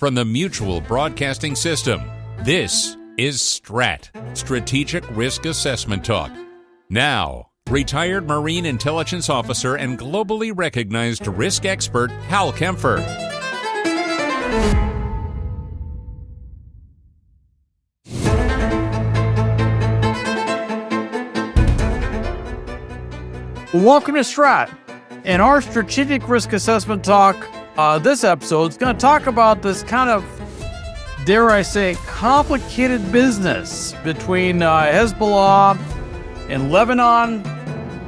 from the Mutual Broadcasting System. This is STRAT, Strategic Risk Assessment Talk. Now, retired Marine Intelligence Officer and globally recognized risk expert Hal Kempfer. Welcome to STRAT. In our Strategic Risk Assessment Talk, this episode is going to talk about this kind of, dare I say, complicated business between Hezbollah in Lebanon,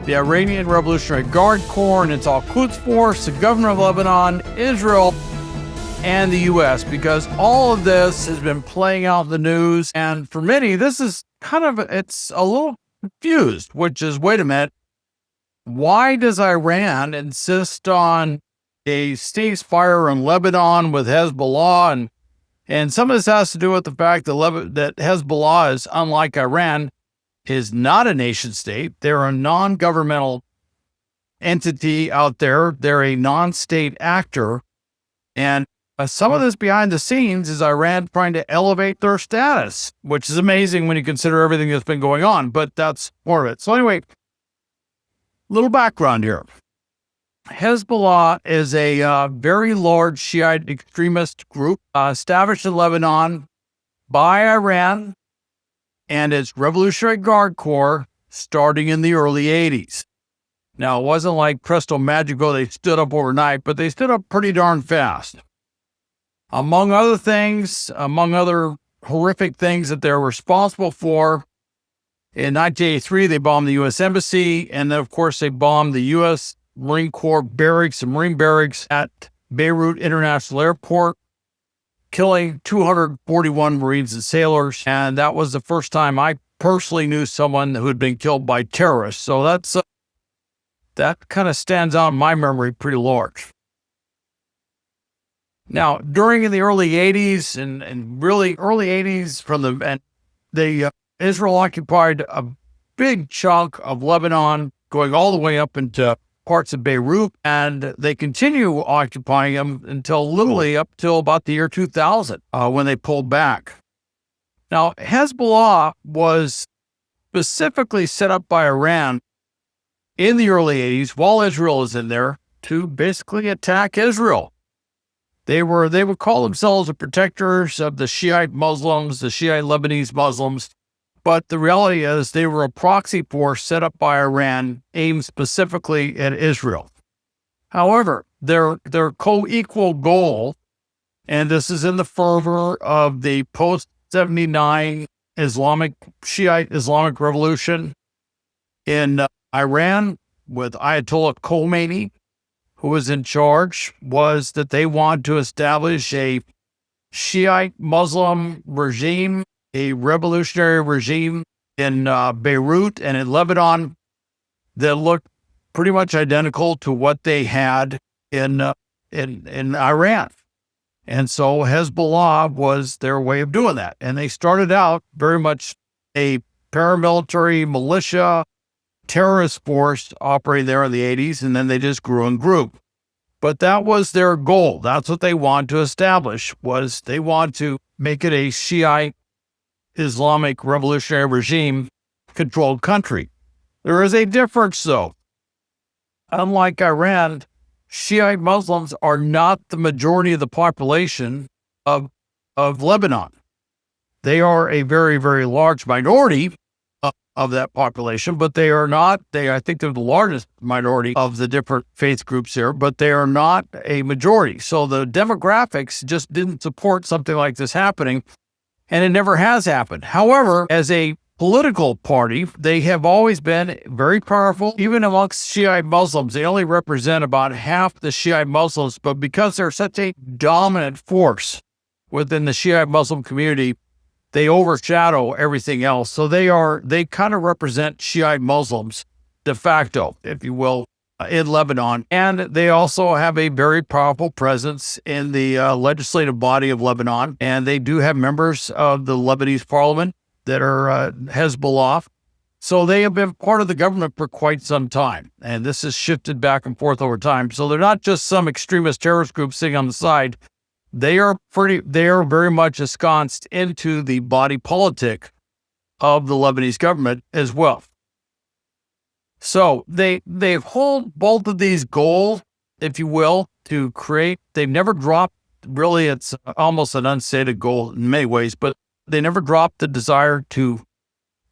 the Iranian Revolutionary Guard Corps and its Al-Quds Force, the Government of Lebanon, Israel, and the U.S., because all of this has been playing out in the news. And for many, this is it's a little confused, which is, wait a minute, why does Iran insist on a ceasefire in Lebanon with Hezbollah? And some of this has to do with the fact that Hezbollah is, unlike Iran, is not a nation state. They're a non-governmental entity out there. They're a non-state actor. And some of this behind the scenes is Iran trying to elevate their status, which is amazing when you consider everything that's been going on, but that's more of it. So anyway, little background here. Hezbollah is a very large Shiite extremist group established in Lebanon by Iran and its Revolutionary Guard Corps starting in the early 80s. Now, it wasn't like presto magico, they stood up overnight, but they stood up pretty darn fast. Among other horrific things that they're responsible for, in 1983, they bombed the U.S. Embassy, and then, of course, they bombed the U.S. Marine Corps barracks and Marine barracks at Beirut International Airport, killing 241 Marines and sailors. And that was the first time I personally knew someone who had been killed by terrorists. So that kind of stands out in my memory pretty large. Now, during the early 80s and really early 80s, Israel occupied a big chunk of Lebanon, going all the way up into parts of Beirut, and they continue occupying them until literally up till about the year 2000, when they pulled back. Now, Hezbollah was specifically set up by Iran in the early 80s, while Israel is in there, to basically attack Israel. They would call themselves the protectors of the Shiite Muslims, the Shiite Lebanese Muslims. But the reality is they were a proxy force set up by Iran aimed specifically at Israel. However, their co-equal goal, and this is in the fervor of the post-79 Shiite Islamic Revolution in Iran with Ayatollah Khomeini, who was in charge, was that they wanted to establish a Shiite Muslim regime, a revolutionary regime in Beirut and in Lebanon that looked pretty much identical to what they had in Iran. And so Hezbollah was their way of doing that. And they started out very much a paramilitary militia terrorist force operating there in the 80s, and then they just grew and grew. But that was their goal. That's what they wanted to establish, was they wanted to make it a Shiite Islamic revolutionary regime controlled country. There is a difference, though. Unlike Iran, Shiite Muslims are not the majority of the population of Lebanon. They are a very, very large minority of that population, but they are not, I think they're the largest minority of the different faith groups here, but they are not a majority. So the demographics just didn't support something like this happening. And it never has happened. However, as a political party, they have always been very powerful, even amongst Shiite Muslims. They only represent about half the Shiite Muslims, but because they're such a dominant force within the Shiite Muslim community, they overshadow everything else. So they kind of represent Shiite Muslims de facto, if you will, in Lebanon. And they also have a very powerful presence in the legislative body of Lebanon. And they do have members of the Lebanese parliament that are Hezbollah. So they have been part of the government for quite some time. And this has shifted back and forth over time. So they're not just some extremist terrorist group sitting on the side. they are very much ensconced into the body politic of the Lebanese government as well. So they hold both of these goals, if you will, to create. They've never dropped. Really, it's almost an unstated goal in many ways, but they never dropped the desire to,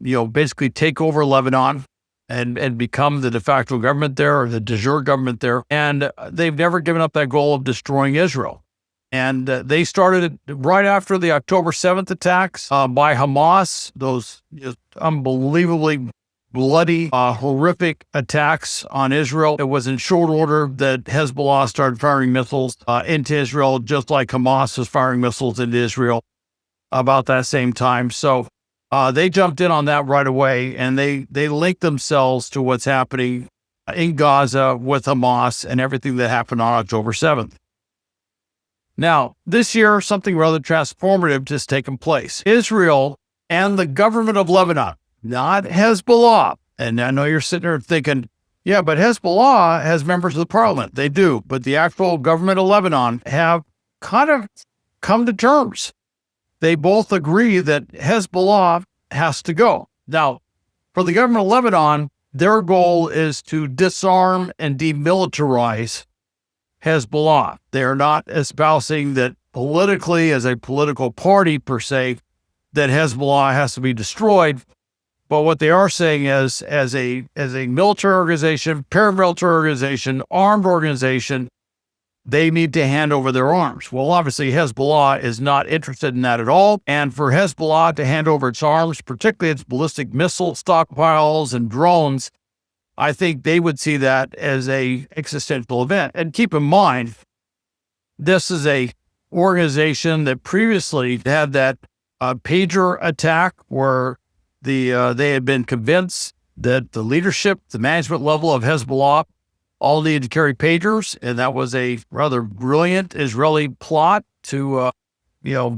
basically take over Lebanon and become the de facto government there, or the de jure government there. And they've never given up that goal of destroying Israel. And they started it right after the October 7th attacks by Hamas, those unbelievably bloody, horrific attacks on Israel. It was in short order that Hezbollah started firing missiles into Israel, just like Hamas was firing missiles into Israel about that same time. So they jumped in on that right away, and they linked themselves to what's happening in Gaza with Hamas and everything that happened on October 7th. Now, this year, something rather transformative has taken place. Israel and the government of Lebanon, not Hezbollah. And I know you're sitting there thinking, yeah, but Hezbollah has members of the parliament. They do. But the actual government of Lebanon have kind of come to terms. They both agree that Hezbollah has to go. Now, for the government of Lebanon, their goal is to disarm and demilitarize Hezbollah. They are not espousing that politically, as a political party per se, that Hezbollah has to be destroyed. But what they are saying is, as a military organization, paramilitary organization, armed organization, they need to hand over their arms. Well, obviously, Hezbollah is not interested in that at all. And for Hezbollah to hand over its arms, particularly its ballistic missile stockpiles and drones, I think they would see that as a existential event. And keep in mind, this is a organization that previously had that pager attack where they had been convinced that the leadership, the management level of Hezbollah all needed to carry pagers, and that was a rather brilliant Israeli plot to,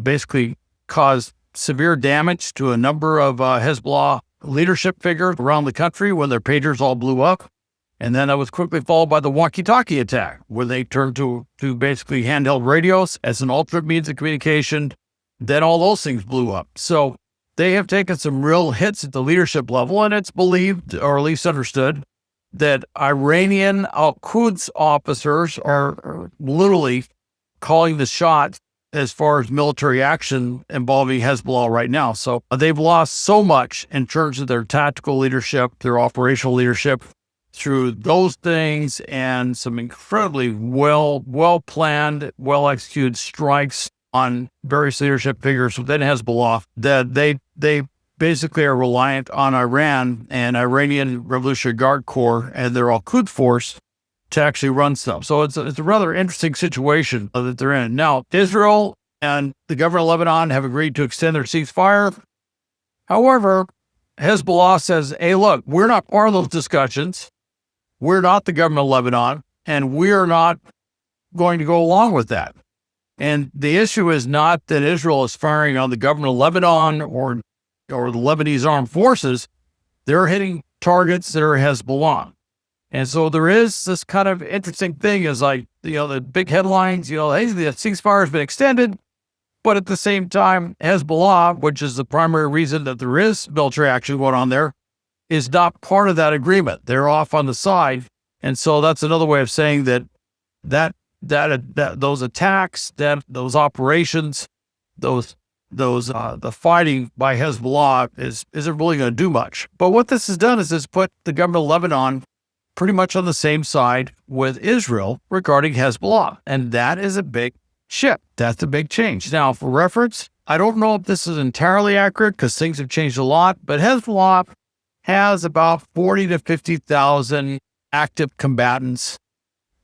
basically cause severe damage to a number of Hezbollah leadership figures around the country when their pagers all blew up. And then that was quickly followed by the walkie-talkie attack, where they turned to basically handheld radios as an alternate means of communication. Then all those things blew up. So they have taken some real hits at the leadership level, and it's believed, or at least understood, that Iranian al-Quds officers are literally calling the shots as far as military action involving Hezbollah right now. So they've lost so much in terms of their tactical leadership, their operational leadership, through those things and some incredibly well-planned, well-executed strikes on various leadership figures within Hezbollah, that they basically are reliant on Iran and Iranian Revolutionary Guard Corps and their al-Quds force to actually run stuff. So it's a rather interesting situation that they're in. Now, Israel and the government of Lebanon have agreed to extend their ceasefire. However, Hezbollah says, hey, look, we're not part of those discussions. We're not the government of Lebanon, and we're not going to go along with that. And the issue is not that Israel is firing on the government of Lebanon or the Lebanese armed forces. They're hitting targets that are Hezbollah. And so there is this kind of interesting thing is like, the big headlines, hey, the ceasefire has been extended. But at the same time, Hezbollah, which is the primary reason that there is military action going on there, is not part of that agreement. They're off on the side. And so that's another way of saying that those attacks, those operations, the fighting by Hezbollah isn't really going to do much. But what this has done is it's put the government of Lebanon pretty much on the same side with Israel regarding Hezbollah. And that is a big shift. That's a big change. Now, for reference, I don't know if this is entirely accurate because things have changed a lot, but Hezbollah has about 40 to 50,000 active combatants.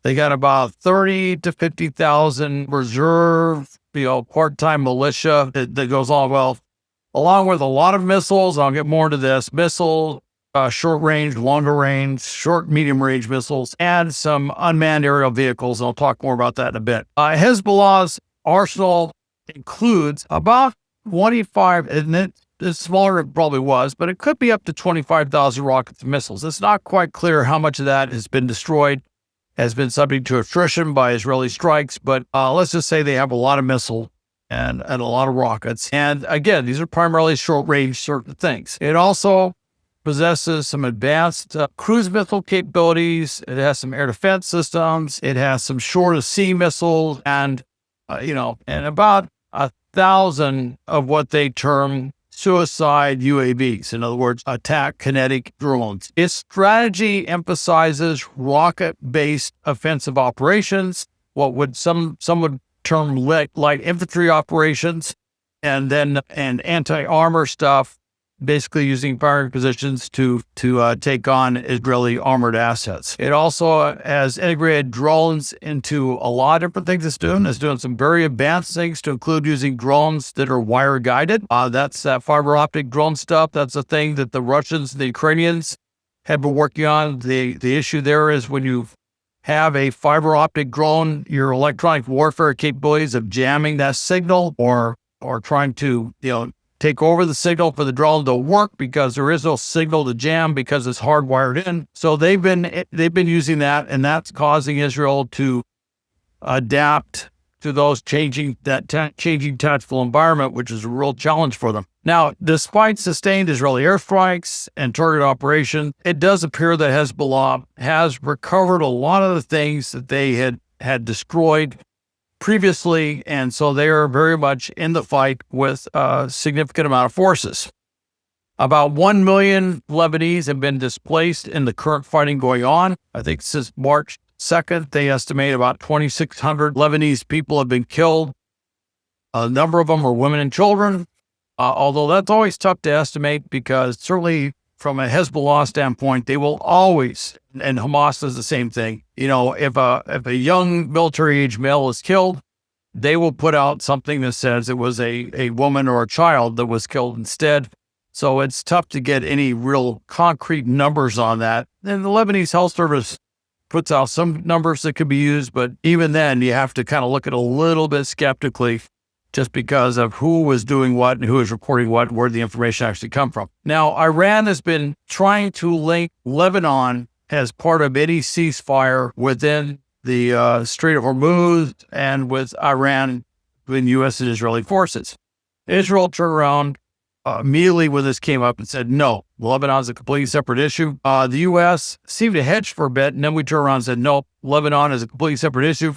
They got about 30 to 50,000 reserve, part-time militia that goes on well, along with a lot of missiles. I'll get more into this. Missile, short range, longer range, short, medium range missiles, and some unmanned aerial vehicles. I'll talk more about that in a bit. Hezbollah's arsenal includes about 25, and it's smaller than it probably was, but it could be up to 25,000 rockets and missiles. It's not quite clear how much of that has been destroyed has been subject to attrition by Israeli strikes, but let's just say they have a lot of missiles and a lot of rockets. And again, these are primarily short-range certain things. It also possesses some advanced cruise missile capabilities. It has some air defense systems. It has some shore-to-sea missiles, and and about 1,000 of what they term suicide UAVs. In other words, attack kinetic drones. Its strategy emphasizes rocket-based offensive operations, what would some would term light infantry operations, and anti-armor stuff, basically using firing positions to take on Israeli armored assets. It also has integrated drones into a lot of different things it's doing. It's doing some very advanced things, to include using drones that are wire guided. That's fiber optic drone stuff. That's a thing that the Russians and the Ukrainians have been working on. The issue there is when you have a fiber optic drone, your electronic warfare capabilities of jamming that signal or trying to take over the signal for the drone to work, because there is no signal to jam because it's hardwired in. So they've been using that, and that's causing Israel to adapt to those changing tactical environment, which is a real challenge for them. Now, despite sustained Israeli airstrikes and target operations, it does appear that Hezbollah has recovered a lot of the things that they had destroyed previously, and so they are very much in the fight with a significant amount of forces. About 1 million Lebanese have been displaced in the current fighting going on. I think since March 2nd, they estimate about 2,600 Lebanese people have been killed. A number of them are women and children, although that's always tough to estimate, because certainly from a Hezbollah standpoint, they will always, and Hamas does the same thing. If a young military-age male is killed, they will put out something that says it was a woman or a child that was killed instead. So it's tough to get any real concrete numbers on that. And the Lebanese Health Service puts out some numbers that could be used, but even then, you have to kind of look at it a little bit skeptically, just because of who was doing what and who was reporting what, where the information actually come from. Now, Iran has been trying to link Lebanon as part of any ceasefire within the Strait of Hormuz and with Iran, between U.S. and Israeli forces. Israel turned around immediately when this came up and said, no, Lebanon is a completely separate issue. The U.S. seemed to hedge for a bit, and then we turned around and said, no, Lebanon is a completely separate issue.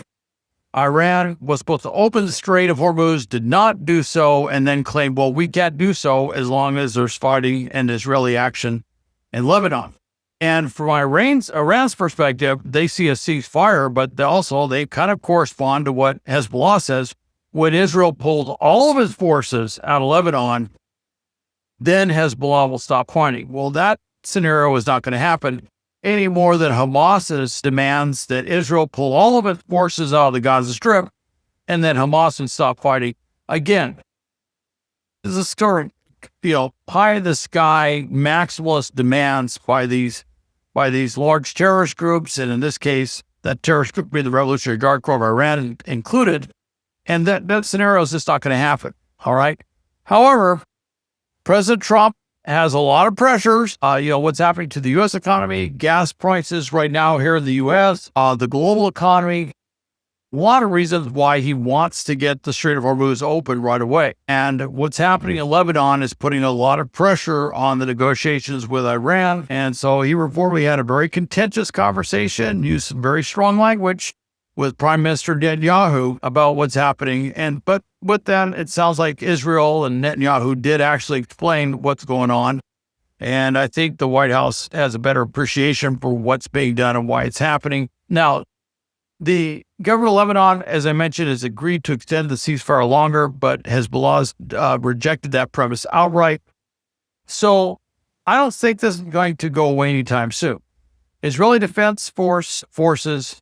Iran was supposed to open the Strait of Hormuz, did not do so, and then claimed, well, we can't do so as long as there's fighting and Israeli action in Lebanon. And from Iran's perspective, they see a ceasefire, but they kind of correspond to what Hezbollah says. When Israel pulled all of its forces out of Lebanon, then Hezbollah will stop fighting. Well, that scenario is not going to happen any more than Hamas's demands that Israel pull all of its forces out of the Gaza Strip, and then Hamas would stop fighting. Again, this is a story, pie in the sky, maximalist demands by these large terrorist groups, and in this case, that terrorist group being the Revolutionary Guard Corps of Iran included, and that scenario is just not going to happen. All right. However, President Trump has a lot of pressures. What's happening to the U.S. economy, gas prices right now here in the U.S., the global economy, a lot of reasons why he wants to get the Strait of Hormuz open right away. And what's happening in Lebanon is putting a lot of pressure on the negotiations with Iran. And so he reportedly had a very contentious conversation, used some very strong language with Prime Minister Netanyahu about what's happening. But with that, it sounds like Israel and Netanyahu did actually explain what's going on. And I think the White House has a better appreciation for what's being done and why it's happening. Now, the government of Lebanon, as I mentioned, has agreed to extend the ceasefire longer, but Hezbollah's rejected that premise outright. So I don't think this is going to go away anytime soon. Israeli Defense forces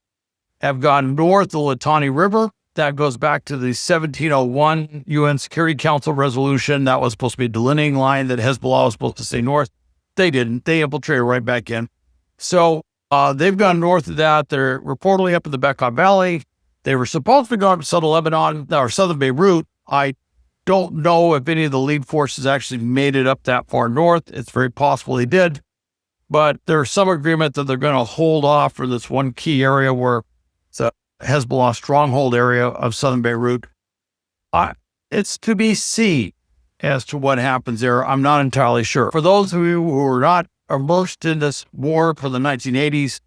have gone north of the Litani River. That goes back to the 1701 UN Security Council resolution. That was supposed to be a delineating line that Hezbollah was supposed to stay north. They didn't. They infiltrated right back in. So they've gone north of that. They're reportedly up in the Bekaa Valley. They were supposed to go up to southern Lebanon or southern Beirut. I don't know if any of the lead forces actually made it up that far north. It's very possible they did. but there's some agreement that they're going to hold off for this one key area where it's a Hezbollah stronghold area of southern Beirut. It's to be seen as to what happens there. I'm not entirely sure. For those of you who are not immersed in this war from the 1980s,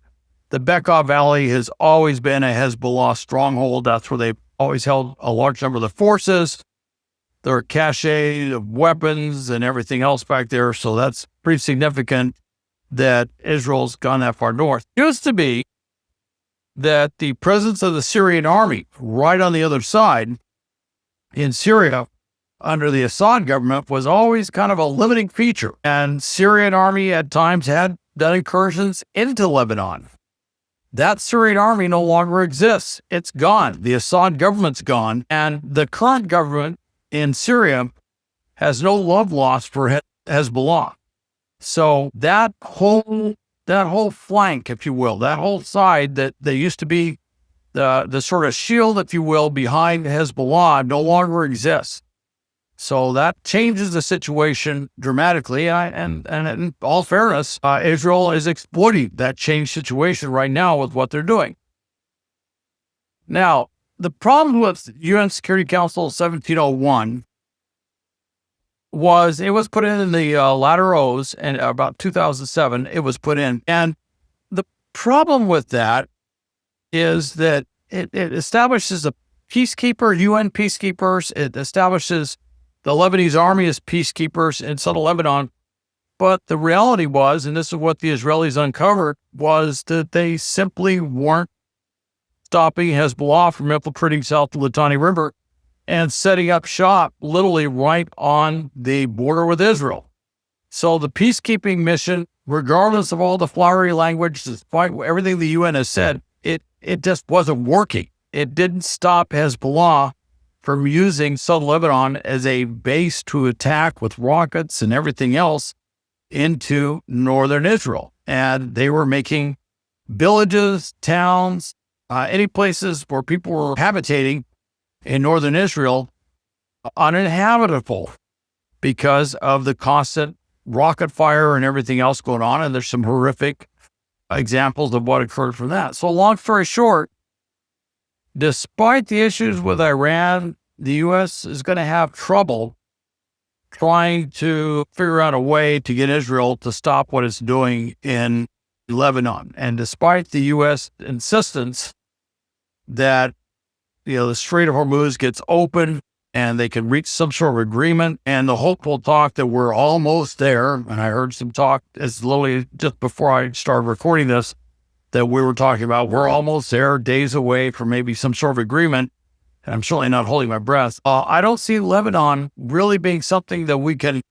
the Bekaa Valley has always been a Hezbollah stronghold. That's where they've always held a large number of the forces. There are caches of weapons and everything else back there, so that's pretty significant that Israel's gone that far north. It used to be that the presence of the Syrian army right on the other side in Syria under the Assad government was always kind of a limiting feature. And Syrian army at times had done incursions into Lebanon. That Syrian army no longer exists. It's gone. The Assad government's gone. And the current government in Syria has no love lost for Hezbollah. So that whole flank, if you will, that whole side that they used to be the sort of shield, if you will, behind Hezbollah no longer exists. So that changes the situation dramatically. And in all fairness, Israel is exploiting that changed situation right now with what they're doing. Now, the problem with UN Security Council 1701 was it was put in the latter O's, and about 2007 it was put in. And the problem with that is that it establishes a peacekeeper, UN peacekeepers. It establishes the Lebanese army as peacekeepers in southern Lebanon. But the reality was, and this is what the Israelis uncovered, was that they simply weren't stopping Hezbollah from infiltrating south the Litani River and setting up shop literally right on the border with Israel. So the peacekeeping mission, regardless of all the flowery language, despite everything the UN has said, it just wasn't working. It didn't stop Hezbollah from using southern Lebanon as a base to attack with rockets and everything else into northern Israel. And they were making villages, towns, any places where people were habitating in northern Israel uninhabitable because of the constant rocket fire and everything else going on. And there's some horrific examples of what occurred from that. So long story short, despite the issues with Iran, the U.S. is going to have trouble trying to figure out a way to get Israel to stop what it's doing in Lebanon. And despite the U.S. insistence that, the Strait of Hormuz gets open and they can reach some sort of agreement, and the hopeful talk that we're almost there, and I heard some talk as literally just before I started recording this, that we were talking about we're almost there, days away from maybe some sort of agreement, and I'm certainly not holding my breath. I don't see Lebanon really being something that we can,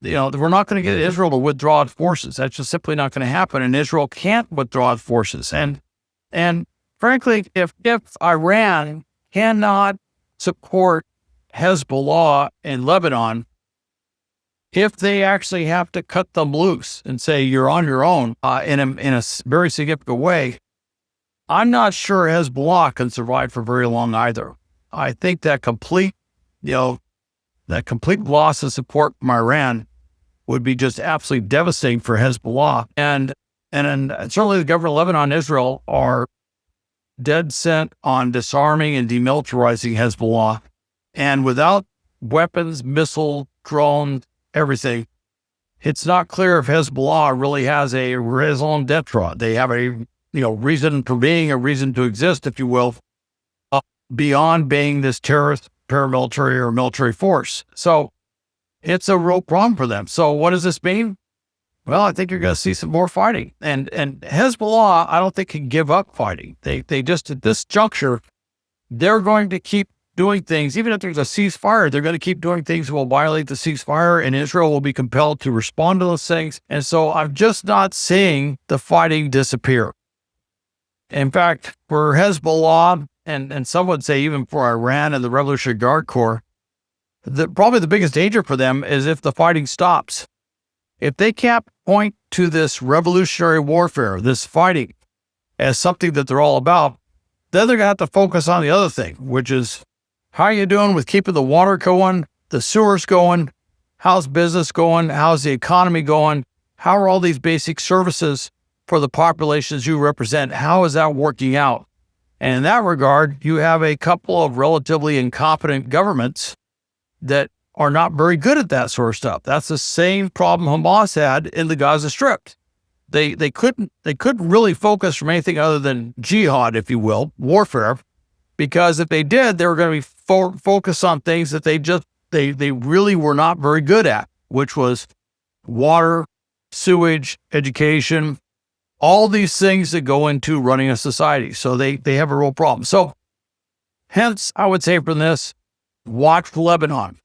we're not going to get Israel to withdraw its forces. That's just simply not going to happen, and Israel can't withdraw its forces. And frankly, if Iran cannot support Hezbollah in Lebanon, if they actually have to cut them loose and say you're on your own in a very significant way, I'm not sure Hezbollah can survive for very long either. I think that complete loss of support from Iran would be just absolutely devastating for Hezbollah. And certainly the government of Lebanon and Israel are dead set on disarming and demilitarizing Hezbollah. And without weapons, missiles, drones, everything, it's not clear if Hezbollah really has a raison d'etre. They have a reason for being, a reason to exist, if you will, beyond being this terrorist paramilitary or military force. So it's a real problem for them. So what does this mean? Well, I think you're going to see some more fighting. And Hezbollah, I don't think, can give up fighting. They just, at this juncture, they're going to keep doing things. Even if there's a ceasefire, they're going to keep doing things that will violate the ceasefire, and Israel will be compelled to respond to those things. And so I'm just not seeing the fighting disappear. In fact, for Hezbollah, and some would say even for Iran and the Revolutionary Guard Corps, probably the biggest danger for them is if the fighting stops. If they can't point to this revolutionary warfare, this fighting, as something that they're all about, then they're going to have to focus on the other thing, which is how are you doing with keeping the water going, the sewers going, how's business going, how's the economy going, How are all these basic services for the populations you represent? How is that working out? And in that regard, you have a couple of relatively incompetent governments that are not very good at that sort of stuff. That's the same problem Hamas had in the Gaza Strip. They couldn't really focus from anything other than jihad, if you will, warfare, because if they did, they were going to be focused on things that they really were not very good at, which was water, sewage, education, all these things that go into running a society. So they have a real problem. So hence, I would say from this, watch Lebanon.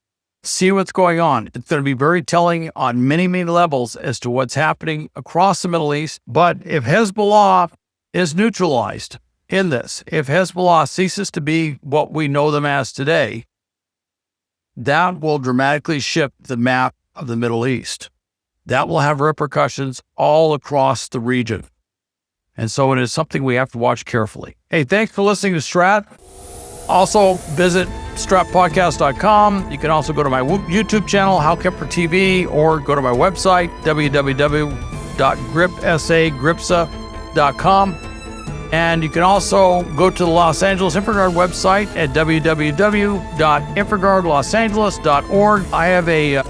See what's going on. It's going to be very telling on many, many levels as to what's happening across the Middle East. But if Hezbollah is neutralized in this, if Hezbollah ceases to be what we know them as today, that will dramatically shift the map of the Middle East. That will have repercussions all across the region. And so it is something we have to watch carefully. Hey, thanks for listening to STRAT. Also, visit stratpodcast.com. You can also go to my YouTube channel, Hal Kempfer TV, or go to my website, www.gripsa.com. And you can also go to the Los Angeles InfraGard website at www.infraguardlosangeles.org. I have a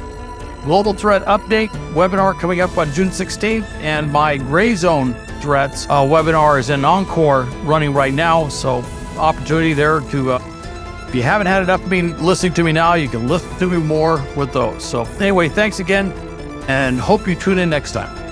Global Threat Update webinar coming up on June 16th, and my Gray Zone Threats webinar is in Encore running right now. So opportunity there to, if you haven't had enough of me listening to me now, you can listen to me more with those. So anyway, thanks again, and hope you tune in next time.